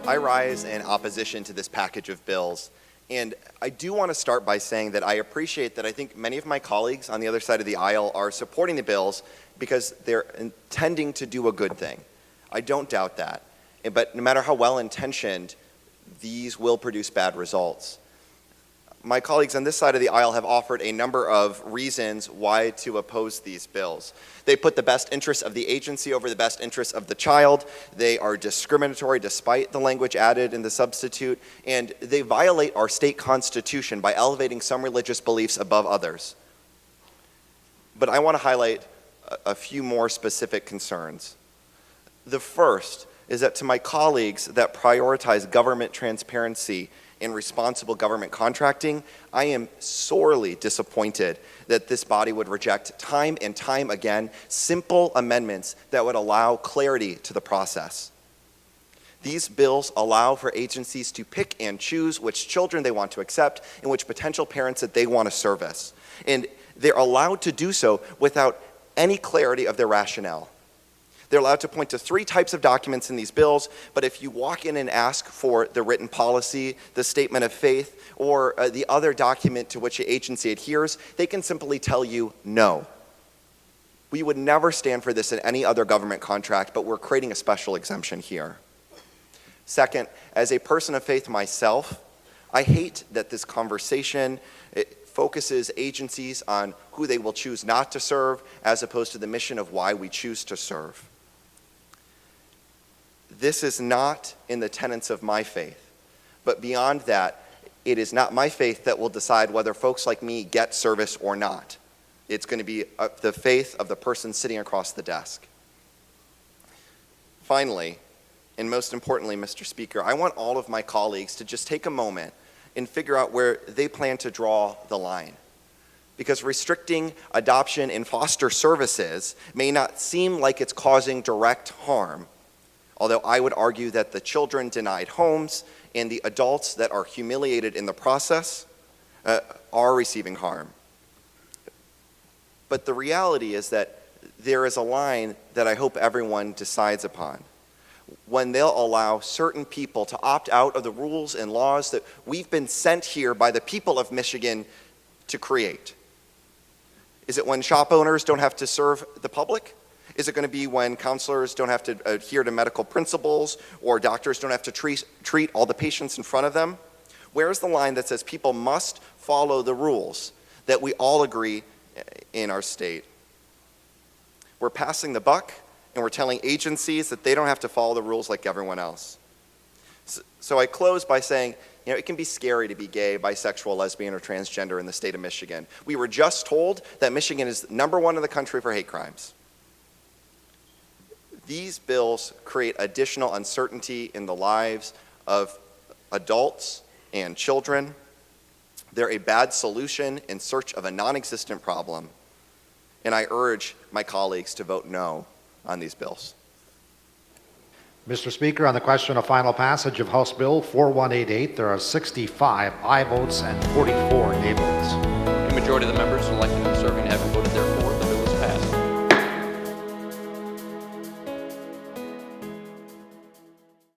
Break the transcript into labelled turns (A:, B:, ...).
A: I rise in opposition to this package of bills. And I do want to start by saying that I appreciate that I think many of my colleagues on the other side of the aisle are supporting the bills because they're intending to do a good thing. I don't doubt that. But no matter how well-intentioned, these will produce bad results. My colleagues on this side of the aisle have offered a number of reasons why to oppose these bills. They put the best interests of the agency over the best interests of the child. They are discriminatory despite the language added in the substitute. And they violate our state constitution by elevating some religious beliefs above others. But I want to highlight a few more specific concerns. The first is that to my colleagues that prioritize government transparency in responsible government contracting, I am sorely disappointed that this body would reject time and time again simple amendments that would allow clarity to the process. These bills allow for agencies to pick and choose which children they want to accept and which potential parents that they want to service. And they're allowed to do so without any clarity of their rationale. They're allowed to point to 3 types of documents in these bills, but if you walk in and ask for the written policy, the statement of faith, or the other document to which the agency adheres, they can simply tell you no. We would never stand for this in any other government contract, but we're creating a special exemption here. Second, as a person of faith myself, I hate that this conversation focuses agencies on who they will choose not to serve as opposed to the mission of why we choose to serve. This is not in the tenets of my faith, but beyond that, it is not my faith that will decide whether folks like me get service or not. It's going to be the faith of the person sitting across the desk. Finally, and most importantly, Mr. Speaker, I want all of my colleagues to just take a moment and figure out where they plan to draw the line. Because restricting adoption and foster services may not seem like it's causing direct harm, although I would argue that the children denied homes and the adults that are humiliated in the process are receiving harm. But the reality is that there is a line that I hope everyone decides upon. When they'll allow certain people to opt out of the rules and laws that we've been sent here by the people of Michigan to create. Is it when shop owners don't have to serve the public? Is it going to be when counselors don't have to adhere to medical principles or doctors don't have to treat all the patients in front of them? Where's the line that says people must follow the rules that we all agree in our state? We're passing the buck and we're telling agencies that they don't have to follow the rules like everyone else. So I close by saying, it can be scary to be gay, bisexual, lesbian, or transgender in the state of Michigan. We were just told that Michigan is #1 in the country for hate crimes. These bills create additional uncertainty in the lives of adults and children. They're a bad solution in search of a non-existent problem. And I urge my colleagues to vote no on these bills.
B: Mr. Speaker, on the question of final passage of House Bill 4188, there are 65 aye votes and 44 nay votes.
C: A majority of the members would like